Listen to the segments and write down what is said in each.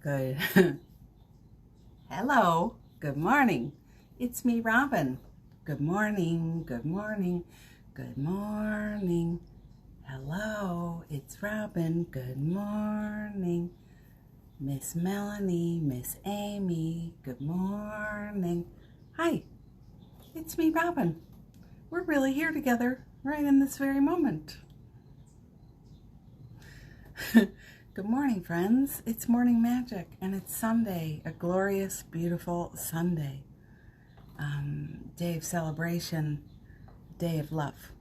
Good. Hello. Good morning. It's me, Robin. Good morning. Good morning. Good morning. Hello. It's Robin. Good morning. Miss Melanie, Miss Amy. Good morning. Hi. It's me, Robin. We're really here together right in this very moment. Good morning, friends. It's Morning Magic, and it's Sunday, a glorious, beautiful Sunday. Day of celebration, day of love.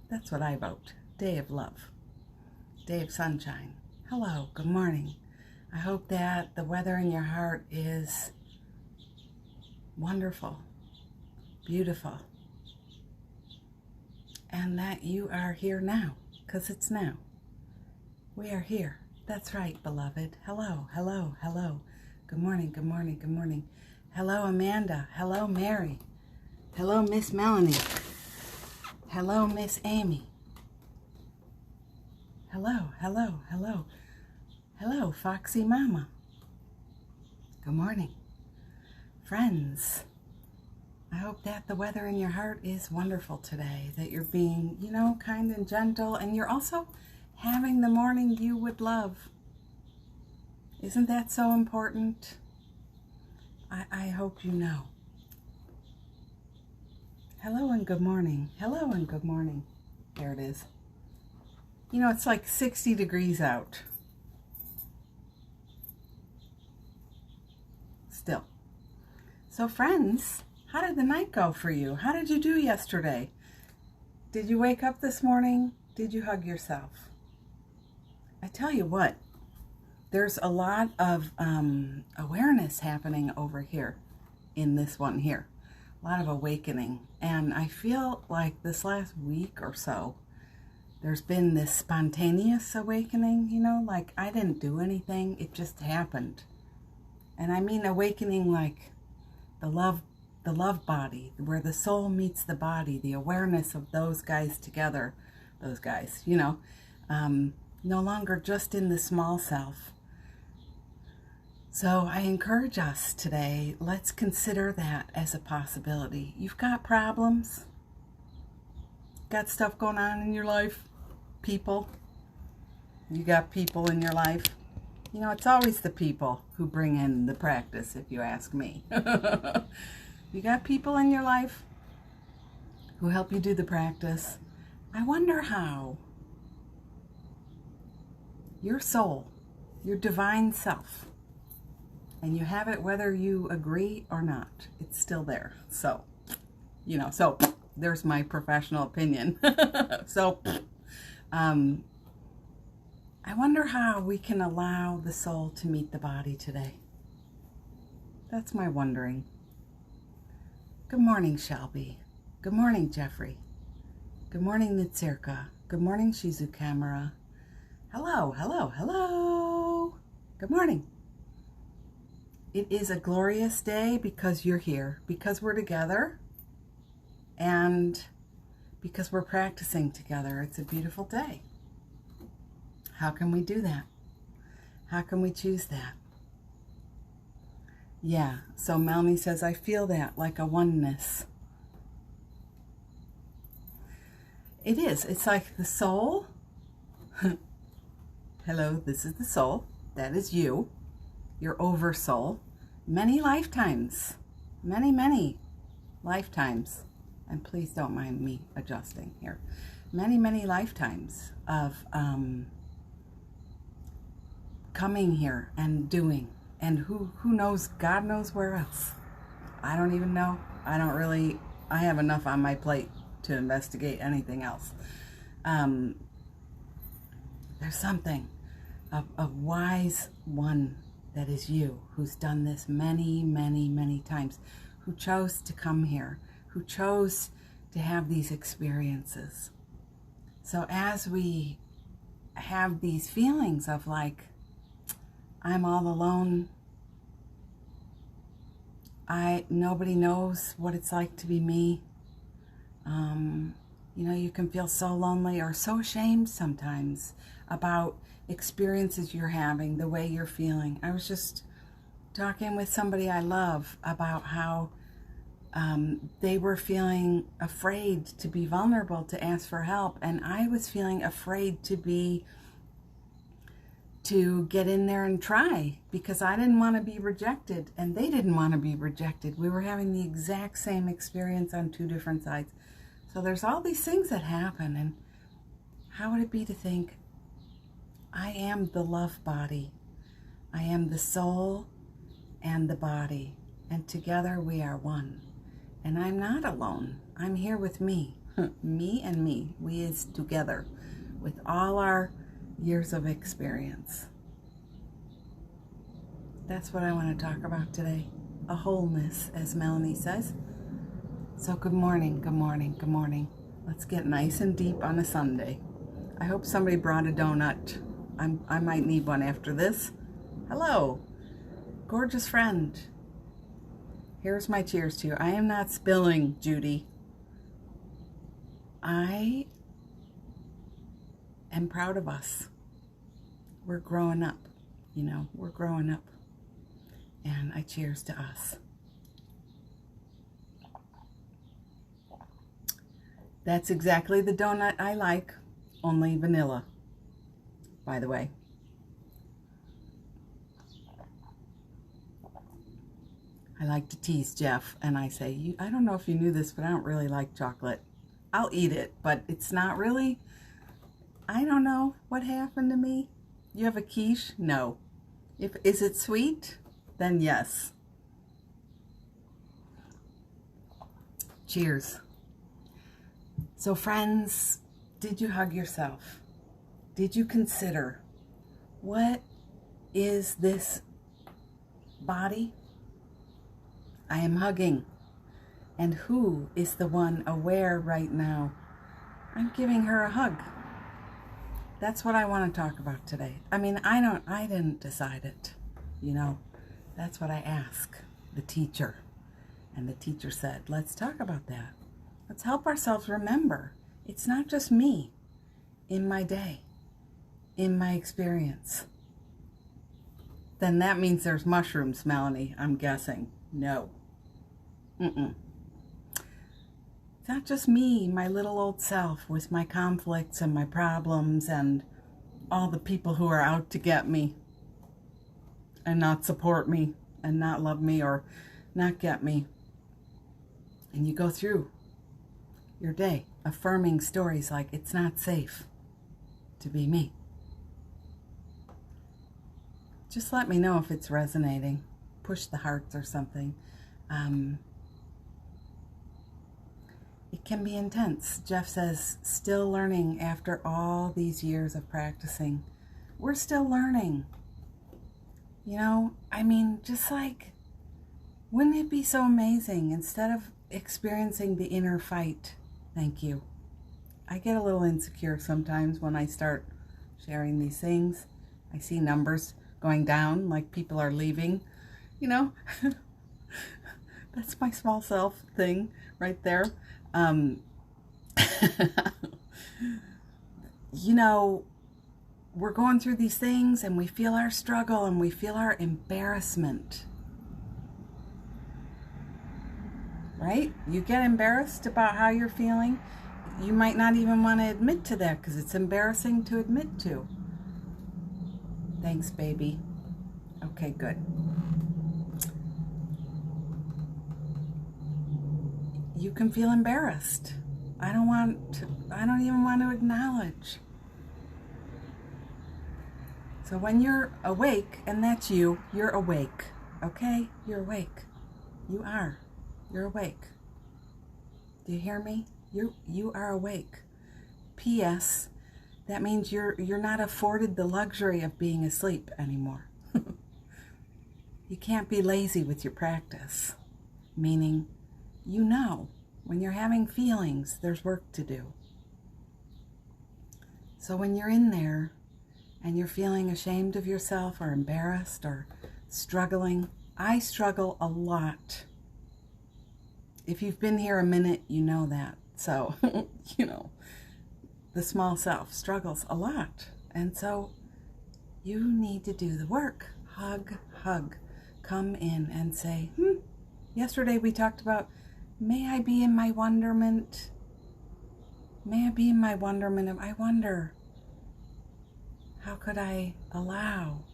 That's what I vote. Day of love. Day of sunshine. Hello, good morning. I hope that the weather in your heart is wonderful, beautiful, and that you are here now, because it's now. We are here. That's right, beloved. Hello, hello, hello. Good morning, good morning, good morning. Hello, Amanda. Hello, Mary. Hello, Miss Melanie. Hello, Miss Amy. Hello, hello, hello. Hello, Foxy Mama. Good morning. Friends, I hope that the weather in your heart is wonderful today, that you're being, kind and gentle, and you're also having the morning you would love. Isn't that so important? I hope you know. Hello and good morning. Hello and good morning. There it is. It's like 60 degrees out. Still. So friends, how did the night go for you? How did you do yesterday? Did you wake up this morning? Did you hug yourself? I tell you what, there's a lot of awareness happening over here in this one here. A lot of awakening. And I feel like this last week or so, there's been this spontaneous awakening, like I didn't do anything. It just happened. And I mean awakening like the love body, where the soul meets the body, the awareness of those guys together, no longer just in the small self. So I encourage us today, let's consider that as a possibility. You've got problems, got stuff going on in your life, people. You got people in your life. It's always the people who bring in the practice, if you ask me. You got people in your life who help you do the practice. I wonder how your soul, your divine self, and you have it whether you agree or not, it's still there. So, so there's my professional opinion. So, I wonder how we can allow the soul to meet the body today. That's my wondering. Good morning, Shelby. Good morning, Jeffrey. Good morning, Nitsirka. Good morning, Shizu Camera. Hello, hello, hello. Good morning. It is a glorious day because you're here, because we're together, and because we're practicing together. It's a beautiful day. How can we do that? How can we choose that? Yeah, so Melanie says, I feel that like a oneness. It is. It's like the soul. Hello, this is the soul. That is you. Your over soul. Many lifetimes. Many, many lifetimes. And please don't mind me adjusting here. Many, many lifetimes of coming here and doing. And who knows, God knows where else. I don't even know. I have enough on my plate to investigate anything else. There's something, a wise one that is you, who's done this many, many, many times, who chose to come here, who chose to have these experiences. So as we have these feelings of like, I'm all alone, nobody knows what it's like to be me, You know, you can feel so lonely or so ashamed sometimes about experiences you're having, the way you're feeling. I was just talking with somebody I love about how they were feeling afraid to be vulnerable, to ask for help, and I was feeling afraid to get in there and try, because I didn't want to be rejected and they didn't want to be rejected. We were having the exact same experience on two different sides. So there's all these things that happen, and how would it be to think, I am the love body, I am the soul and the body, and together we are one. And I'm not alone. I'm here with me. Me and me. We is together with all our years of experience. That's what I want to talk about today. A wholeness, as Melanie says. So good morning, good morning, good morning. Let's get nice and deep on a Sunday. I hope somebody brought a donut. I might need one after this. Hello, gorgeous friend. Here's my cheers to you. I am not spilling, Judy. I am proud of us. We're growing up, you know, we're growing up. And I cheers to us. That's exactly the donut I like, only vanilla, by the way. I like to tease Jeff, and I say, I don't know if you knew this, but I don't really like chocolate. I'll eat it, but it's not really, I don't know what happened to me. You have a quiche? No. Is it sweet? Then yes. Cheers. So friends, did you hug yourself? Did you consider, what is this body I am hugging? And who is the one aware right now? I'm giving her a hug. That's what I want to talk about today. I mean, I didn't decide it, you know. That's what I ask the teacher. And the teacher said, let's talk about that. Let's help ourselves remember. It's not just me in my day, in my experience. Then that means there's mushrooms, Melanie, I'm guessing. No. It's not just me, my little old self, with my conflicts and my problems and all the people who are out to get me and not support me and not love me or not get me. And you go through your day affirming stories like, it's not safe to be me. Just let me know if it's resonating. Push the hearts or something. It can be intense. Jeff says, still learning after all these years of practicing. We're still learning. You know, I mean, just like, wouldn't it be so amazing, instead of experiencing the inner fight? Thank you. I get a little insecure sometimes when I start sharing these things. I see numbers going down, like people are leaving, you know. That's my small self thing right there. You know, we're going through these things and we feel our struggle and we feel our embarrassment. Right? You get embarrassed about how you're feeling. You might not even want to admit to that because it's embarrassing to admit to. Thanks, baby. Okay, good. You can feel embarrassed. I don't even want to acknowledge. So when you're awake, and that's you, you're awake. Okay? You're awake. You are. You're awake. Do you hear me? You are awake. P.S. That means you're not afforded the luxury of being asleep anymore. You can't be lazy with your practice. Meaning, you know, when you're having feelings, there's work to do. So when you're in there and you're feeling ashamed of yourself or embarrassed or struggling, I struggle a lot. If you've been here a minute, you know that. So, the small self struggles a lot. And so you need to do the work. Hug, hug. Come in and say, yesterday we talked about, may I be in my wonderment? May I be in my wonderment? I wonder, how could I allow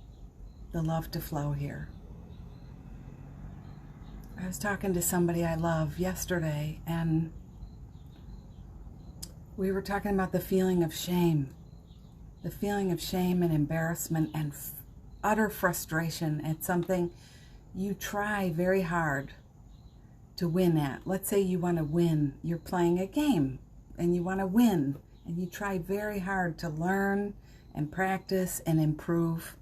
the love to flow here? I was talking to somebody I love yesterday, and we were talking about the feeling of shame. The feeling of shame and embarrassment and utter frustration at something you try very hard to win at. Let's say you want to win. You're playing a game and you want to win, and you try very hard to learn and practice and improve,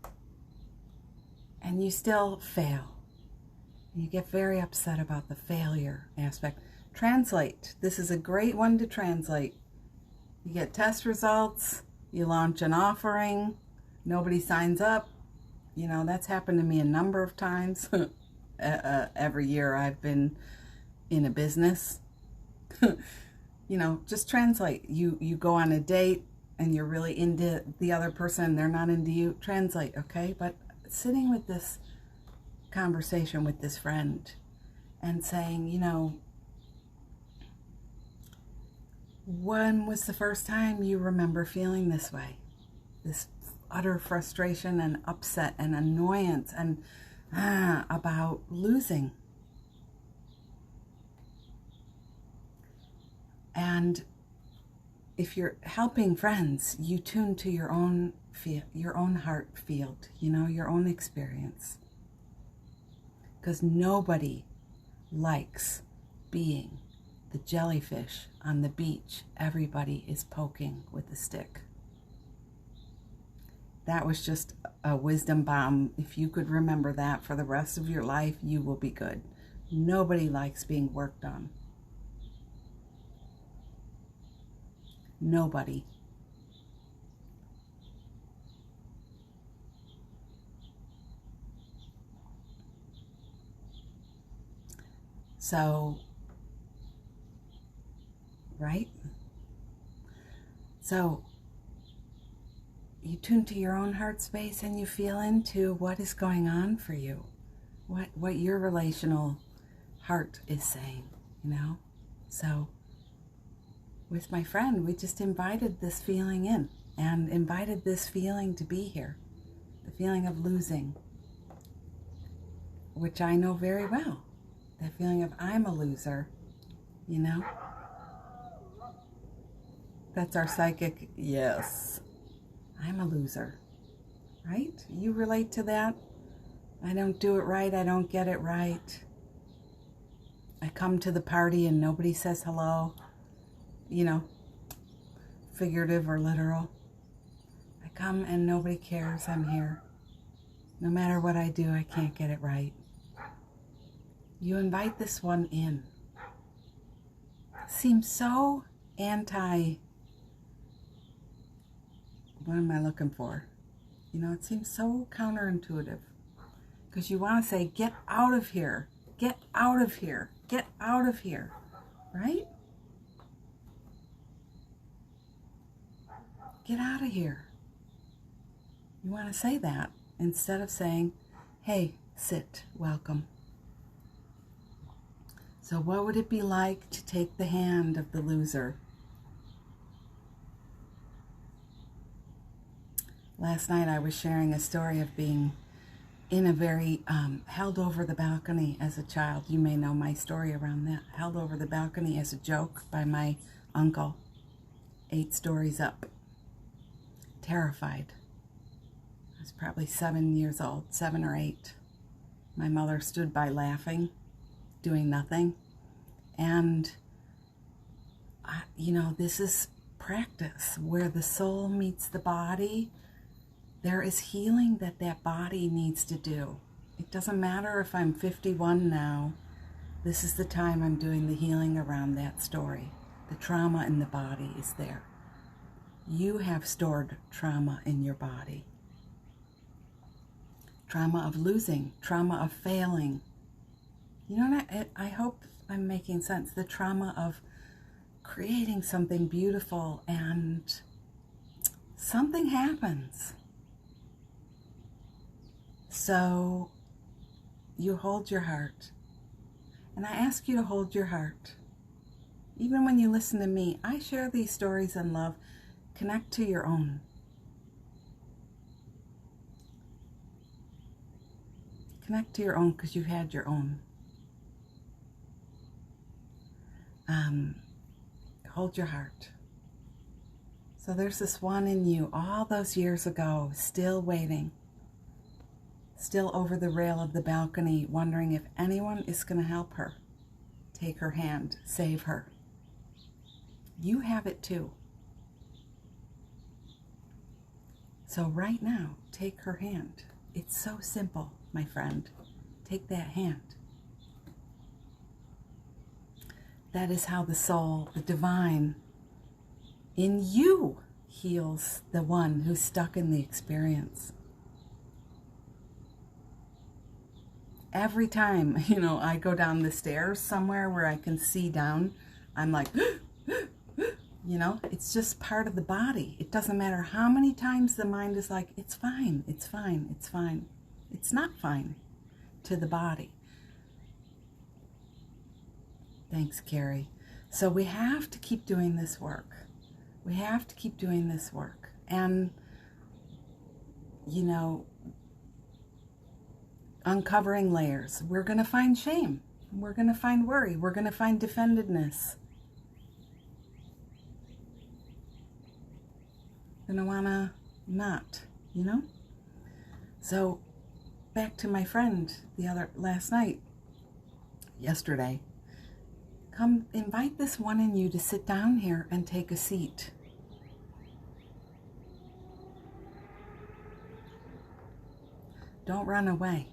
and you still fail. You get very upset about the failure aspect. Translate. This is a great one to translate. You get test results, you launch an offering, nobody signs up. That's happened to me a number of times. Every year I've been in a business. Just translate. You go on a date and you're really into the other person and they're not into you. Translate, okay? But sitting with this conversation with this friend and saying, when was the first time you remember feeling this way? This utter frustration and upset and annoyance and about losing. And if you're helping friends, you tune to your own heart field, your own experience. Because nobody likes being the jellyfish on the beach everybody is poking with a stick. That was just a wisdom bomb. If you could remember that for the rest of your life, you will be good. Nobody likes being worked on. Nobody. So, right? So, you tune to your own heart space and you feel into what is going on for you, what your relational heart is saying, So, with my friend, we just invited this feeling in and invited this feeling to be here, the feeling of losing, which I know very well. That feeling of I'm a loser, That's our psychic, yes, I'm a loser, right? You relate to that? I don't do it right, I don't get it right. I come to the party and nobody says hello, figurative or literal. I come and nobody cares I'm here. No matter what I do, I can't get it right. You invite this one in. Seems so what am I looking for? It seems so counterintuitive. Because you want to say, get out of here, get out of here, get out of here, right? Get out of here. You want to say that instead of saying, hey, sit, welcome. So what would it be like to take the hand of the loser? Last night I was sharing a story of being in a very, held over the balcony as a child. You may know my story around that. Held over the balcony as a joke by my uncle, 8 stories up. Terrified. I was probably 7 years old, 7 or 8. My mother stood by laughing, doing nothing. And, this is practice where the soul meets the body. There is healing that body needs to do. It doesn't matter if I'm 51 now. This is the time I'm doing the healing around that story. The trauma in the body is there. You have stored trauma in your body. Trauma of losing, trauma of failing. I hope I'm making sense. The trauma of creating something beautiful, and something happens. So you hold your heart. And I ask you to hold your heart. Even when you listen to me, I share these stories in love. Connect to your own. Connect to your own, because you've had your own. Hold your heart. So there's this one in you all those years ago, still waiting, still over the rail of the balcony, wondering if anyone is going to help her, take her hand, save her. You have it too. So right now, take her hand. It's so simple, my friend. Take that hand. That is how the soul, the divine in you, heals the one who's stuck in the experience. Every time, I go down the stairs somewhere where I can see down, I'm like, it's just part of the body. It doesn't matter how many times the mind is like, it's fine, it's fine, it's fine. It's not fine to the body. Thanks, Carrie. So we have to keep doing this work. We have to keep doing this work. And, uncovering layers. We're going to find shame. We're going to find worry. We're going to find defendedness. Going to want to not, So back to my friend yesterday. Come invite this one in you to sit down here and take a seat. Don't run away.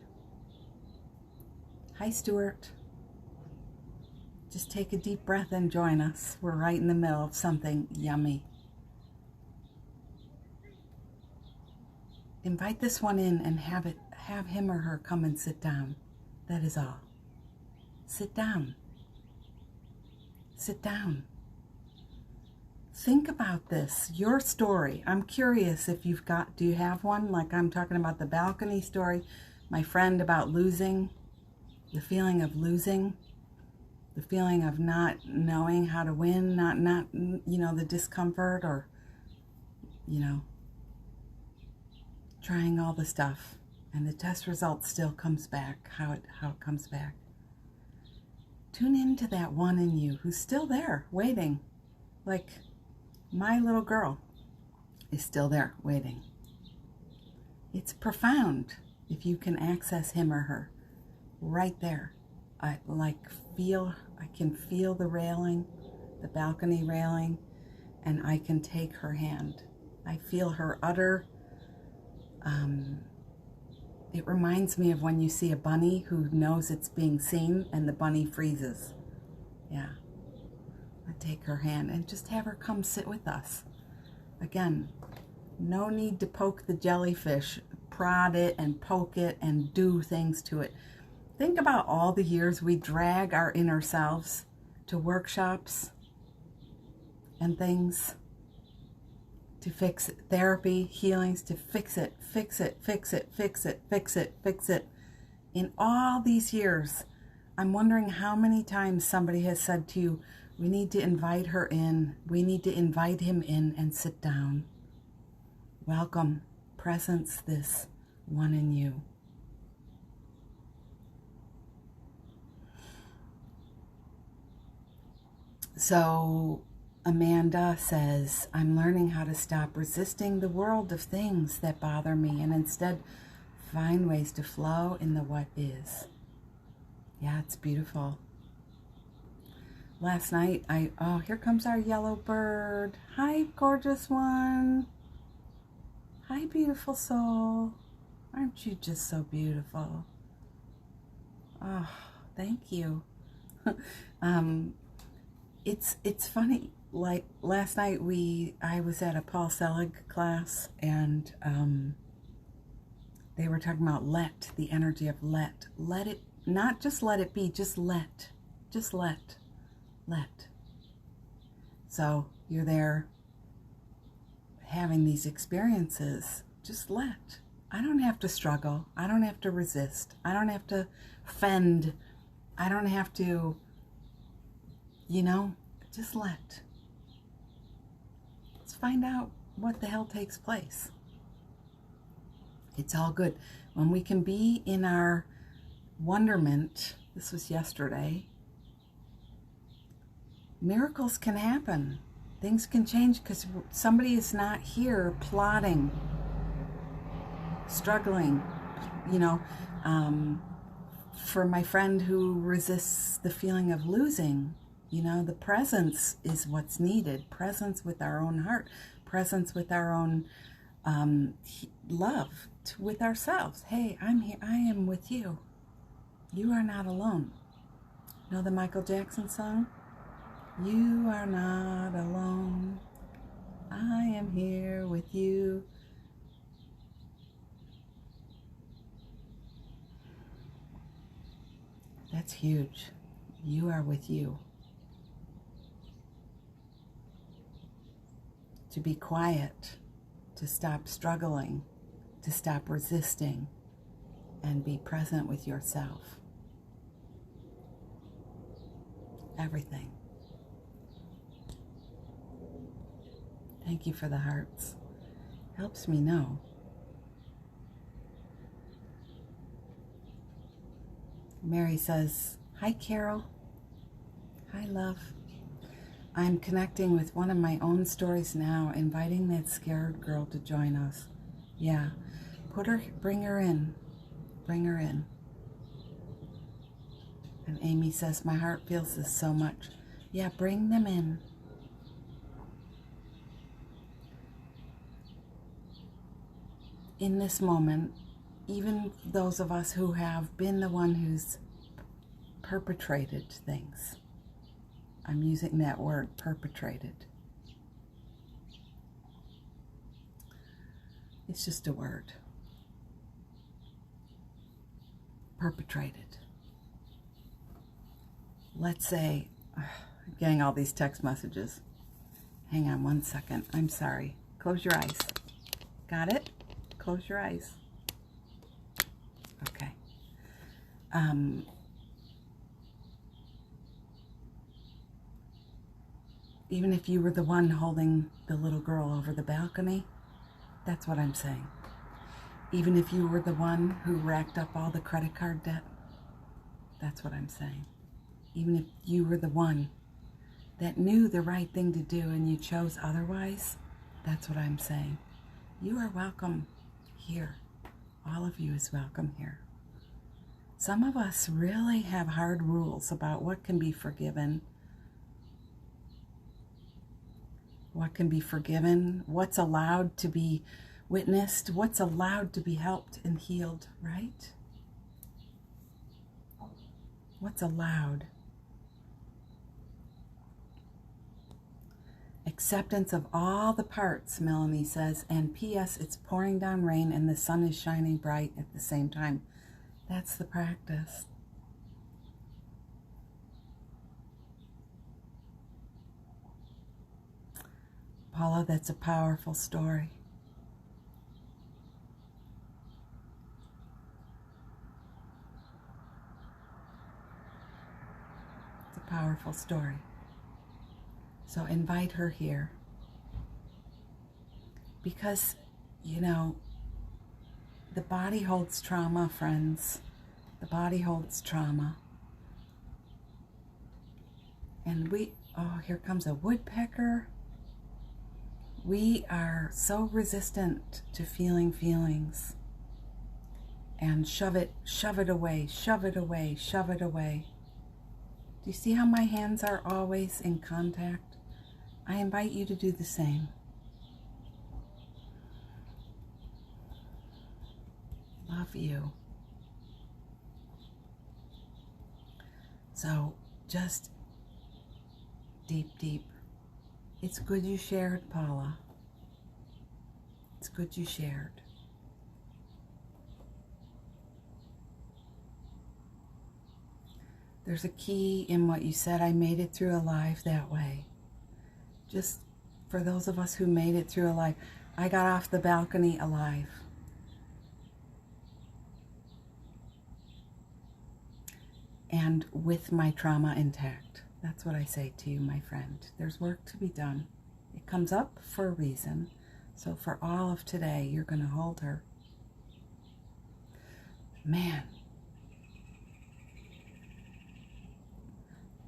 Hi, Stuart. Just take a deep breath and join us. We're right in the middle of something yummy. Invite this one in and have him or her come and sit down. That is all. Sit down. Sit down. Think about this, your story. I'm curious if do you have one? Like I'm talking about the balcony story, my friend about losing, the feeling of losing, the feeling of not knowing how to win, not the discomfort, or, trying all the stuff, and the test result still comes back, how it comes back. Tune into that one in you who's still there, waiting. Like my little girl is still there, waiting. It's profound if you can access him or her right there. I can feel the railing, the balcony railing, and I can take her hand. I feel her utter. It reminds me of when you see a bunny who knows it's being seen and the bunny freezes. Yeah. I take her hand and just have her come sit with us. Again, no need to poke the jellyfish, prod it and poke it and do things to it. Think about all the years we drag our inner selves to workshops and things to fix it, therapy, healings, to fix it. In all these years, I'm wondering how many times somebody has said to you, we need to invite her in, we need to invite him in and sit down. Welcome, presence this one in you. So Amanda says, I'm learning how to stop resisting the world of things that bother me and instead find ways to flow in the what is. Yeah, it's beautiful. Last night, here comes our yellow bird. Hi, gorgeous one. Hi, beautiful soul. Aren't you just so beautiful? Oh, thank you. It's funny. Like last night I was at a Paul Selig class, and they were talking about the energy of let it, not just let it be, just let. So you're there having these experiences. Just let. I don't have to struggle. I don't have to resist. I don't have to fend. I don't have to, just let. Let's find out what the hell takes place. It's all good. When we can be in our wonderment, this was yesterday, miracles can happen. Things can change because somebody is not here plotting, struggling, for my friend who resists the feeling of losing, the presence is what's needed. Presence with our own heart, presence with our own love with ourselves. Hey, I'm here. I am with you. You are not alone. Know the Michael Jackson song? You are not alone. I am here with you. That's huge. You are with you. To be quiet, to stop struggling, to stop resisting, and be present with yourself. Everything. Thank you for the hearts. Helps me know. Mary says, hi, Carol. Hi, love. I'm connecting with one of my own stories now, inviting that scared girl to join us. Yeah, bring her in. Bring her in. And Amy says, my heart feels this so much. Yeah, bring them in. In this moment, even those of us who have been the one who's perpetrated things, I'm using that word, perpetrated. It's just a word. Perpetrated. Let's say, I'm getting all these text messages. Hang on one second. I'm sorry. Close your eyes. Got it? Close your eyes. Okay. Even if you were the one holding the little girl over the balcony, that's what I'm saying. Even if you were the one who racked up all the credit card debt, that's what I'm saying. Even if you were the one that knew the right thing to do and you chose otherwise, that's what I'm saying. You are welcome here. All of you is welcome here. Some of us really have hard rules about what can be forgiven, what's allowed to be witnessed, what's allowed to be helped and healed, right? What's allowed? Acceptance of all the parts, Melanie says, and P.S. it's pouring down rain and the sun is shining bright at the same time. That's the practice. Paula, that's a powerful story. It's a powerful story. So invite her here. Because, the body holds trauma, friends. The body holds trauma. And here comes a woodpecker. We are so resistant to feeling feelings. And shove it away, shove it away, shove it away. Do you see how my hands are always in contact? I invite you to do the same. Love you. So just deep, deep. It's good you shared, Paula. It's good you shared. There's a key in what you said. I made it through alive that way. Just for those of us who made it through alive. I got off the balcony alive. And with my trauma intact. That's what I say to you, my friend. There's work to be done. It comes up for a reason. So for all of today, you're going to hold her. Man.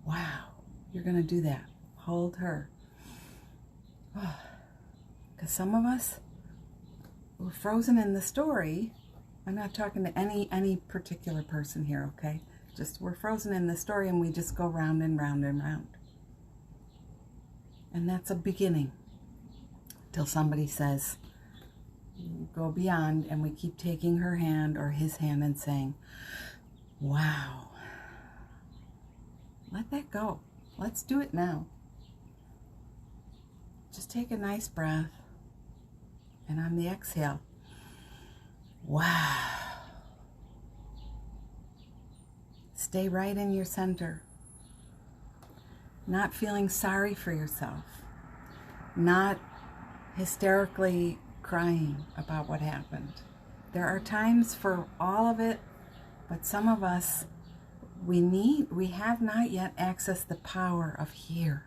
Wow. You're going to do that. Hold her. Because some of us, we're frozen in the story. I'm not talking to any particular person here, okay? Just we're frozen in the story and we just go round and round and round. And that's a beginning. Till somebody says, go beyond, and we keep taking her hand or his hand and saying, wow. Let that go. Let's do it now. Just take a nice breath. And on the exhale, wow. Stay right in your center. Not feeling sorry for yourself. Not hysterically crying about what happened. There are times for all of it, but some of us, we have not yet accessed the power of here.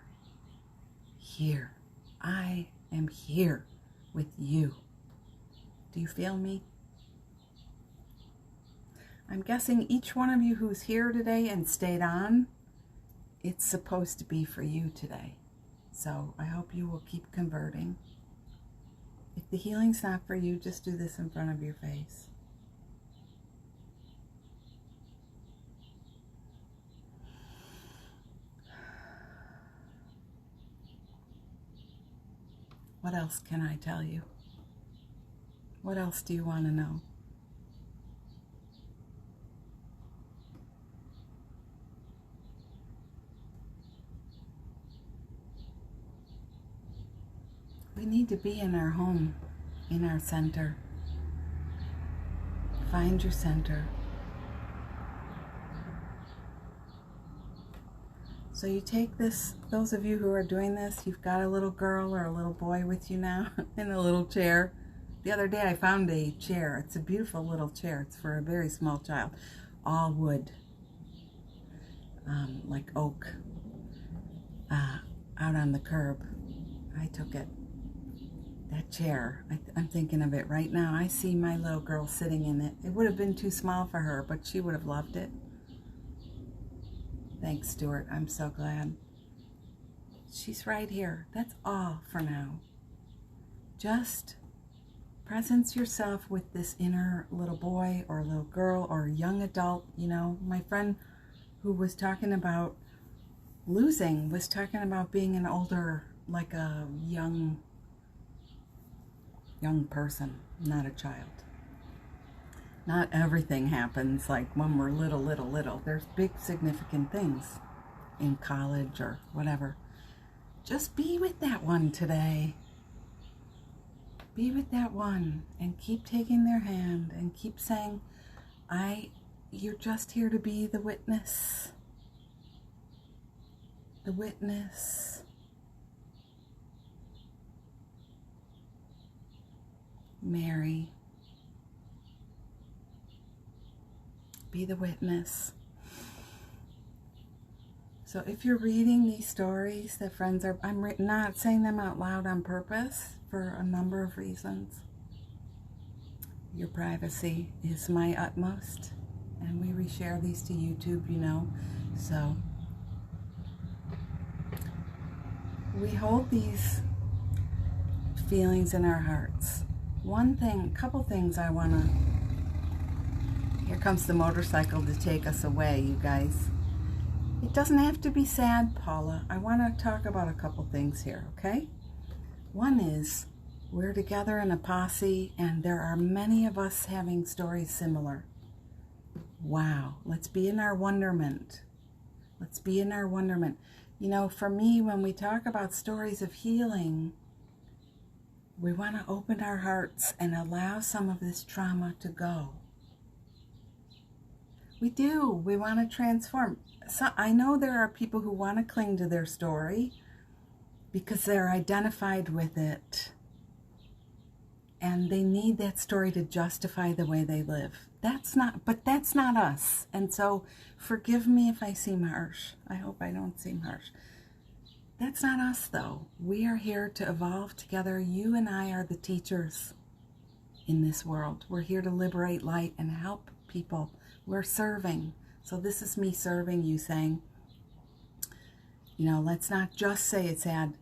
Here. I am here with you. Do you feel me? I'm guessing each one of you who's here today and stayed on, it's supposed to be for you today. So I hope you will keep converting. If the healing's not for you, just do this in front of your face. What else can I tell you? What else do you want to know? We need to be in our home, in our center. Find your center. So you take this, those of you who are doing this, you've got a little girl or a little boy with you now in a little chair. The other day I found a chair. It's a beautiful little chair. It's for a very small child. All wood, like oak, out on the curb. I took it. That chair, I'm thinking of it right now. I see my little girl sitting in it. It would have been too small for her, but she would have loved it. Thanks, Stuart. I'm so glad. She's right here. That's all for now. Just presence yourself with this inner little boy or little girl or young adult. You know, my friend who was talking about losing was talking about being an older, like a young person, not a child. Not everything happens like when we're little. There's big significant things in college or whatever. Just be with that one today. Be with that one and keep taking their hand and keep saying, you're just here to be the witness. The witness. Mary. Be the witness. So if you're reading these stories that friends are, I'm not saying them out loud on purpose for a number of reasons. Your privacy is my utmost, and we reshare these to YouTube, you know. So we hold these feelings in our hearts. Couple things I want to... Here comes the motorcycle to take us away, you guys. It doesn't have to be sad, Paula. I want to talk about a couple things here, okay? One is, we're together in a posse, and there are many of us having stories similar. Wow. Let's be in our wonderment. Let's be in our wonderment. You know, for me, when we talk about stories of healing, we want to open our hearts and allow some of this trauma to go. We do. We want to transform. So I know there are people who want to cling to their story because they're identified with it. And they need that story to justify the way they live. That's not us. And so forgive me if I seem harsh. I hope I don't seem harsh. That's not us, though. We are here to evolve together. You and I are the teachers in this world. We're here to liberate light and help people. We're serving. So this is me serving you, saying, you know, let's not just say it's sad.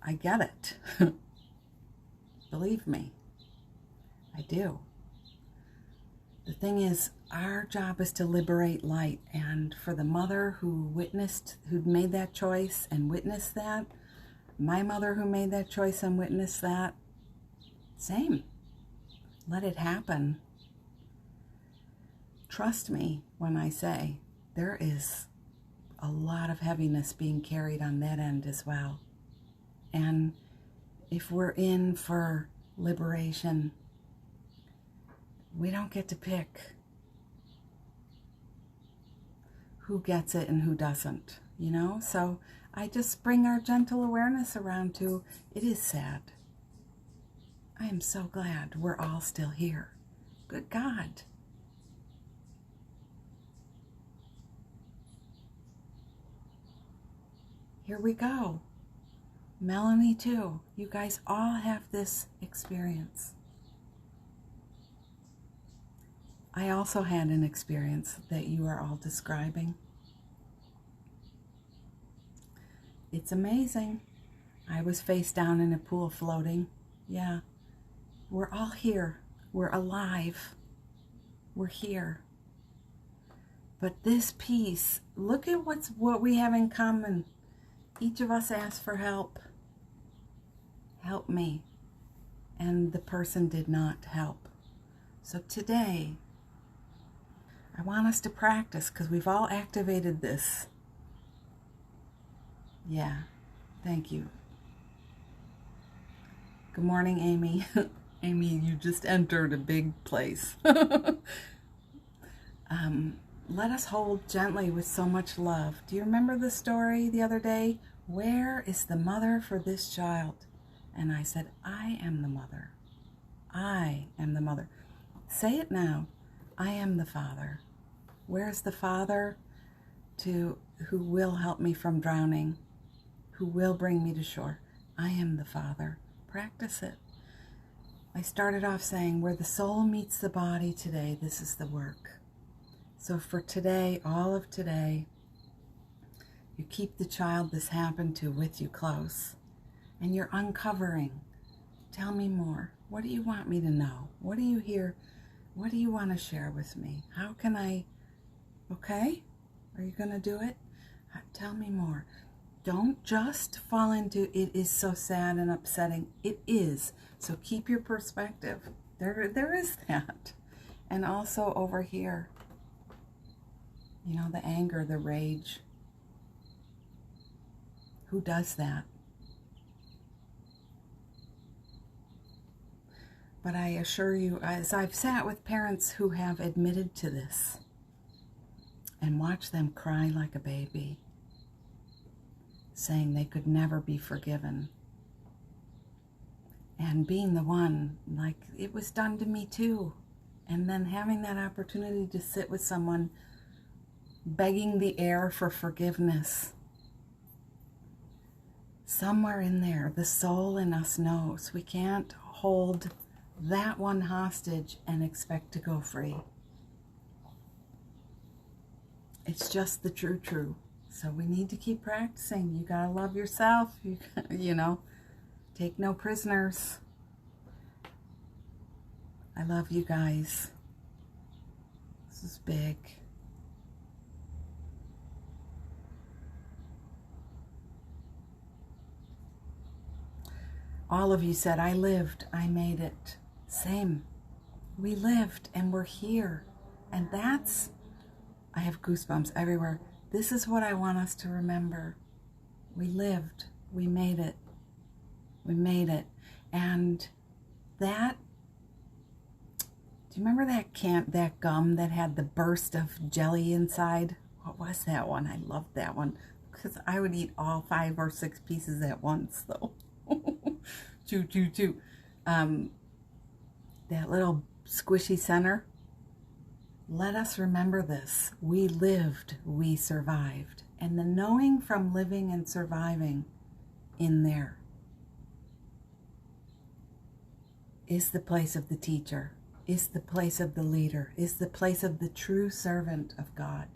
I get it. Believe me, I do. The thing is, our job is to liberate light. And for the mother who'd made that choice and witnessed that, my mother who made that choice and witnessed that, same. Let it happen. Trust me when I say there is a lot of heaviness being carried on that end as well. And if we're in for liberation, we don't get to pick who gets it and who doesn't, you know? So I just bring our gentle awareness around to, it is sad. I am so glad we're all still here. Good God. Here we go. Melanie too. You guys all have this experience. I also had an experience that you are all describing. It's amazing. I was face down in a pool floating. Yeah. We're all here. We're alive. We're here. But this piece, look at what we have in common. Each of us asked for help. Help me. And the person did not help. So today, I want us to practice because we've all activated this. Yeah, thank you. Good morning, Amy. Amy, you just entered a big place. Let us hold gently with so much love. Do you remember the story the other day? Where is the mother for this child? And I said, I am the mother. I am the mother. Say it now. I am the father. Where's the father who will help me from drowning, who will bring me to shore? I am the father. Practice it. I started off saying, where the soul meets the body today, this is the work. So for today, all of today, you keep the child this happened to with you close, and you're uncovering. Tell me more. What do you want me to know? What do you hear? What do you want to share with me? How can I? Okay? Are you going to do it? Tell me more. Don't just fall into it is so sad and upsetting. It is. So keep your perspective. There is that. And also over here, you know, the anger, the rage. Who does that? But I assure you, as I've sat with parents who have admitted to this and watched them cry like a baby, saying they could never be forgiven, and being the one, like, it was done to me too, and then having that opportunity to sit with someone begging the air for forgiveness. Somewhere in there, the soul in us knows we can't hold that one hostage and expect to go free. It's just the true. So we need to keep practicing. You gotta love yourself. You know, take no prisoners. I love you guys. This is big. All of you said, I lived, I made it. Same. We lived and we're here. And that's, I have goosebumps everywhere. This is what I want us to remember. We lived, we made it. We made it. And that, do you remember that gum that had the burst of jelly inside? What was that one? I loved that one. because I would eat all 5 or 6 pieces at once, though. Chew, chew, chew. That little squishy center. Let us remember this. We lived, we survived. And the knowing from living and surviving in there is the place of the teacher, is the place of the leader, is the place of the true servant of God.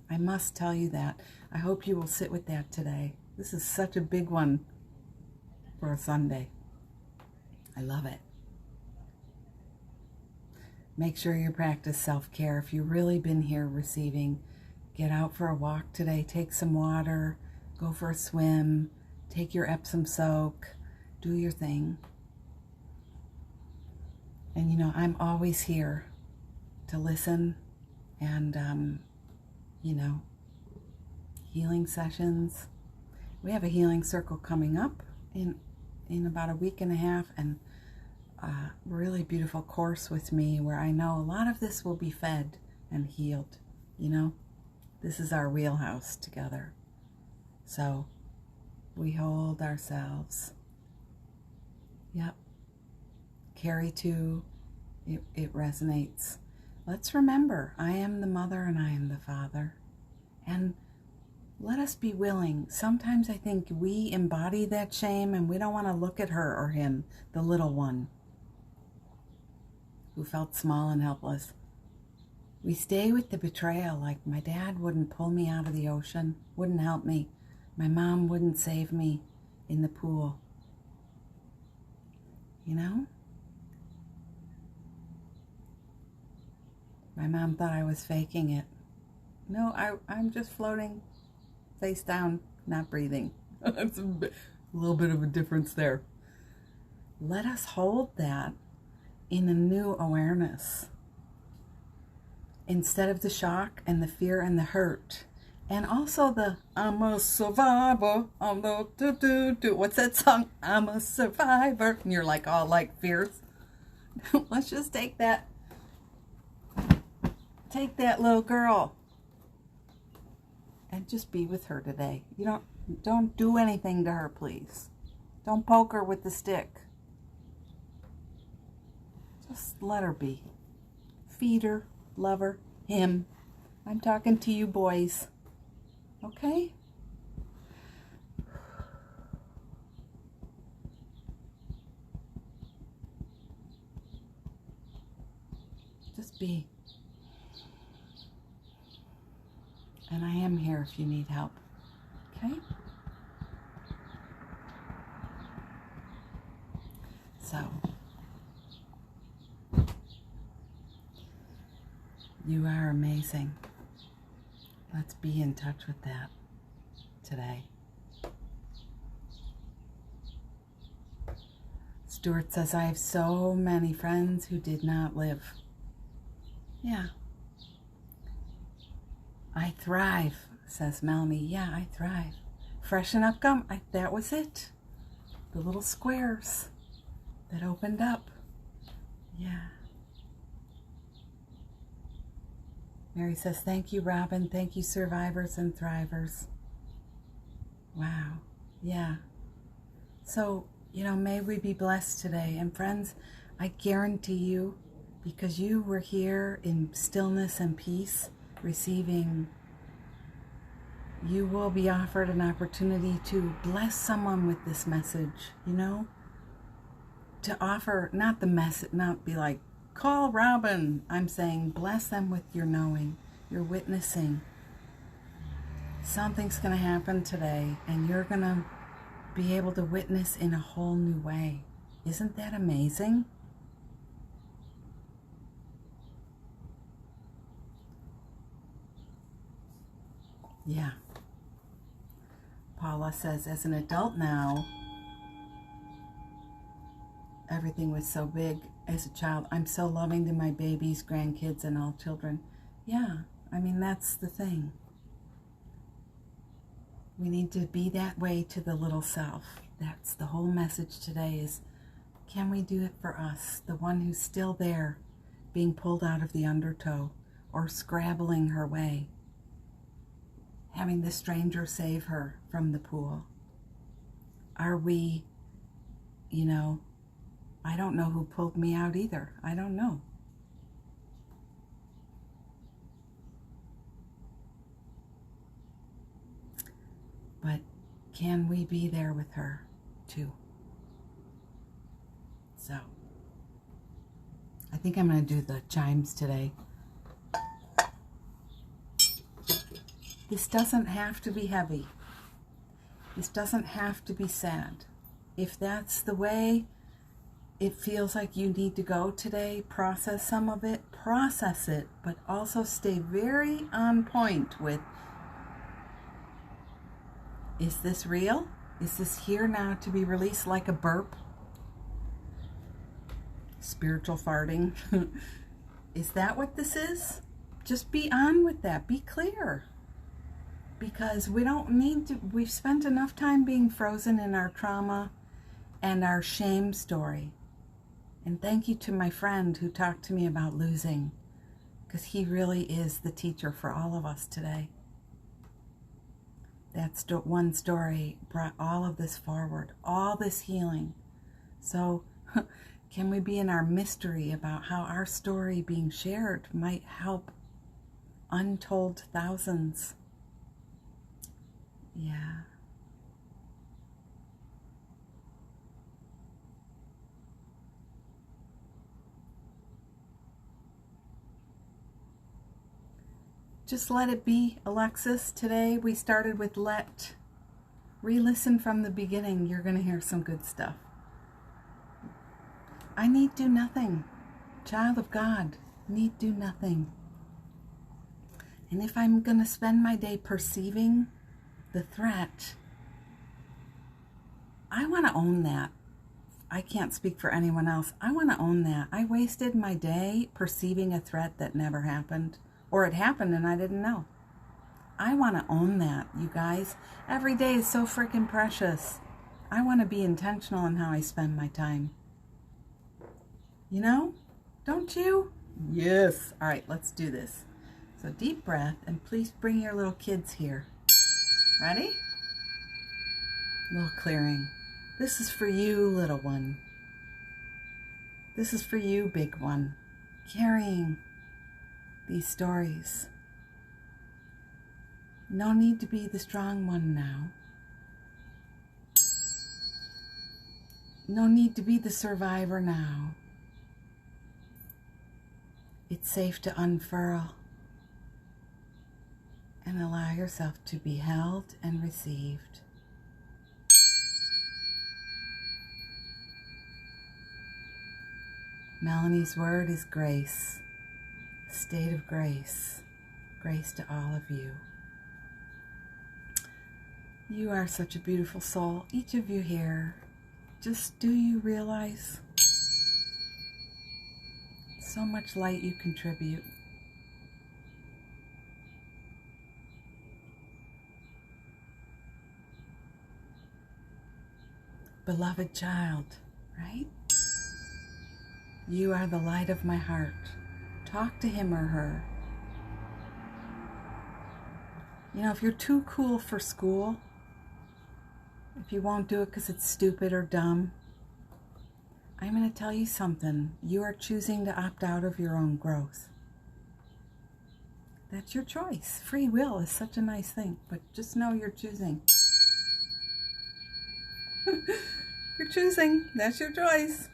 I must tell you that. I hope you will sit with that today. This is such a big one for a Sunday. I love it. Make sure you practice self-care. If you've really been here receiving, get out for a walk today. Take some water. Go for a swim. Take your Epsom soak. Do your thing. And, you know, I'm always here to listen and, you know, healing sessions. We have a healing circle coming up in about a week and a half, and a really beautiful course with me where I know a lot of this will be fed and healed. You know, this is our wheelhouse together. So we hold ourselves. Yep. Carry to, it resonates. Let's remember, I am the mother and I am the father. And let us be willing. Sometimes I think we embody that shame and we don't want to look at her or him, the little one who felt small and helpless. We stay with the betrayal, like my dad wouldn't pull me out of the ocean, wouldn't help me. My mom wouldn't save me in the pool. You know? My mom thought I was faking it. No, I'm just floating, face down, not breathing. That's a little bit of a difference there. Let us hold that in a new awareness. Instead of the shock and the fear and the hurt. And also the, I'm a survivor, I'm the do-do-do. What's that song? I'm a survivor. And you're like all like fierce. Let's just take that little girl and just be with her today. You don't do anything to her, please. Don't poke her with the stick. Just let her be. Feed her, love her, him. I'm talking to you boys. Okay? Just be. And I am here if you need help. Okay? So, you are amazing. Let's be in touch with that today. Stuart says, I have so many friends who did not live. Yeah. I thrive, says Melanie. Yeah, I thrive. Freshen up gum. That was it. The little squares that opened up. Yeah. Mary says, thank you, Robin. Thank you, survivors and thrivers. Wow. Yeah. So, you know, may we be blessed today. And friends, I guarantee you, because you were here in stillness and peace, receiving, you will be offered an opportunity to bless someone with this message, you know? To offer, not the message, not be like, call Robin. I'm saying bless them with your knowing, your witnessing. Something's going to happen today, and you're going to be able to witness in a whole new way. Isn't that amazing? Yeah. Paula says, as an adult now, everything was so big. As a child, I'm so loving to my babies, grandkids, and all children. Yeah, I mean, that's the thing. We need to be that way to the little self. That's the whole message today is, can we do it for us? The one who's still there, being pulled out of the undertow or scrabbling her way. having the stranger save her from the pool? Are we, you know, I don't know who pulled me out either. I don't know. But can we be there with her too? So, I think I'm going to do the chimes today. This doesn't have to be heavy. This doesn't have to be sad. If that's the way it feels like you need to go today, process some of it, process it, but also stay very on point with, is this real? Is this here now to be released like a burp? Spiritual farting. Is that what this is? Just be on with that. Be clear. Because we don't need to, we've spent enough time being frozen in our trauma and our shame story. And thank you to my friend who talked to me about losing, because he really is the teacher for all of us today. That one story brought all of this forward, all this healing. So can we be in our mystery about how our story being shared might help untold thousands? Yeah. Just let it be, Alexis. Today we started with let. Re-listen from the beginning. You're going to hear some good stuff. I need do nothing. Child of God, need do nothing. And if I'm going to spend my day perceiving the threat, I want to own that. I can't speak for anyone else. I want to own that. I wasted my day perceiving a threat that never happened. Or it happened and I didn't know. I want to own that, you guys. Every day is so freaking precious. I want to be intentional in how I spend my time. You know? Don't you? Yes. All right, let's do this. So deep breath, and please bring your little kids here. Ready? Little clearing. This is for you, little one. This is for you, big one. Carrying these stories. No need to be the strong one now. No need to be the survivor now. It's safe to unfurl and allow yourself to be held and received. Melanie's word is grace. State of grace. Grace to all of you. You are such a beautiful soul. Each of you here. Just do you realize so much light you contribute? Beloved child, right? You are the light of my heart. Talk to him or her. You know, if you're too cool for school, if you won't do it because it's stupid or dumb, I'm going to tell you something. You are choosing to opt out of your own growth. That's your choice. Free will is such a nice thing, but just know you're choosing. You're choosing. That's your choice.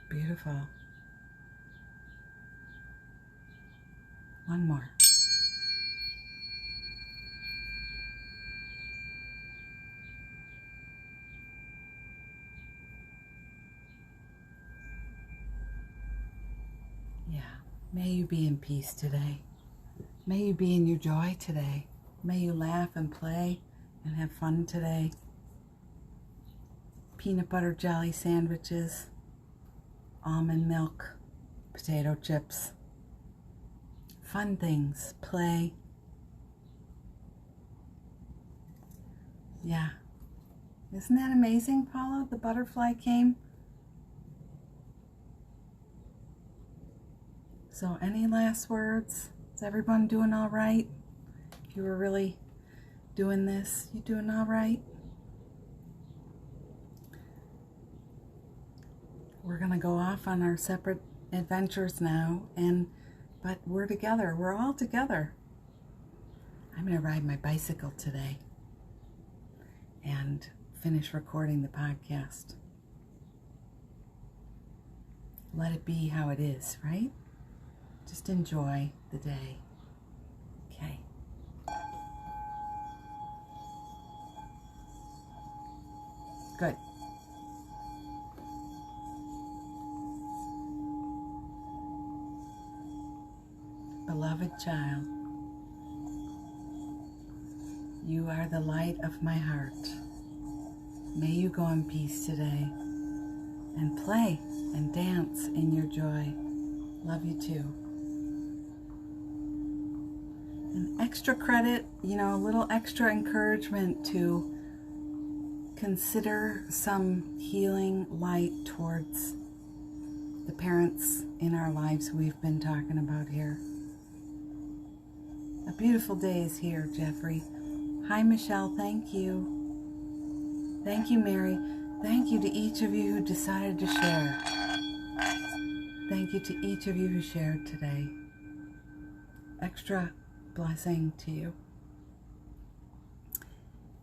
Beautiful. One more. Yeah. May you be in peace today. May you be in your joy today. May you laugh and play and have fun today. Peanut butter jelly sandwiches, almond milk, potato chips, fun things, play. Yeah. Isn't that amazing, Paula? The butterfly came. So any last words? Is everyone doing all right? If you were really doing this, you doing all right? We're going to go off on our separate adventures now, but we're together. We're all together. I'm going to ride my bicycle today and finish recording the podcast. Let it be how it is, right? Just enjoy the day. Okay. Good. Beloved child, you are the light of my heart. May you go in peace today and play and dance in your joy. Love you too. And extra credit, a little extra encouragement to consider some healing light towards the parents in our lives we've been talking about here. A beautiful day is here, Jeffrey. Hi, Michelle. Thank you. Thank you, Mary. Thank you to each of you who decided to share. Thank you to each of you who shared today. Extra blessing to you.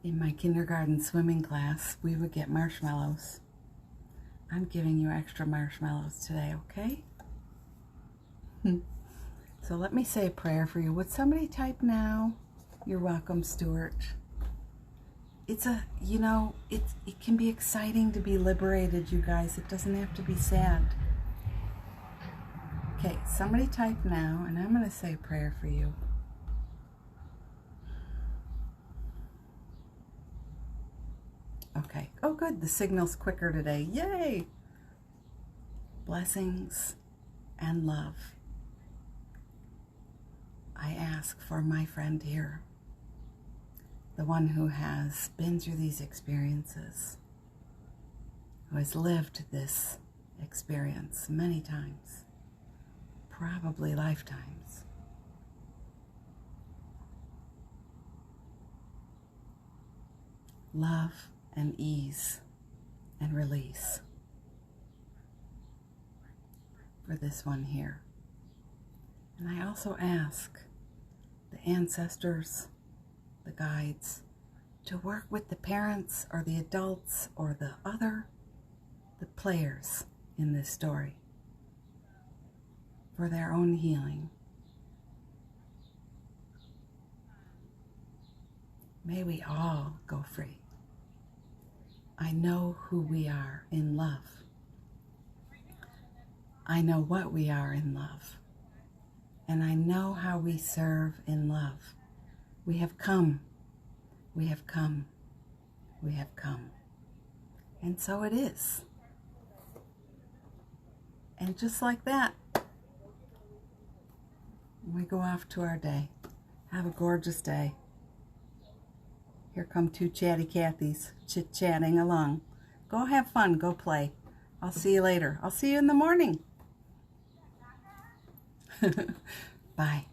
In my kindergarten swimming class, we would get marshmallows. I'm giving you extra marshmallows today, okay? So let me say a prayer for you. Would somebody type now? You're welcome, Stuart. It can be exciting to be liberated, you guys. It doesn't have to be sad. Okay, somebody type now, and I'm going to say a prayer for you. Okay. Oh, good. The signal's quicker today. Yay! Blessings and love. I ask for my friend here, the one who has been through these experiences, who has lived this experience many times, probably lifetimes. Love and ease and release for this one here. And I also ask the ancestors, the guides, to work with the parents or the adults or the players in this story for their own healing. May we all go free. I know who we are in love. I know what we are in love. And I know how we serve in love. We have come. We have come. We have come. And so it is. And just like that, we go off to our day. Have a gorgeous day. Here come two chatty Cathys chit-chatting along. Go have fun. Go play. I'll see you later. I'll see you in the morning. Bye.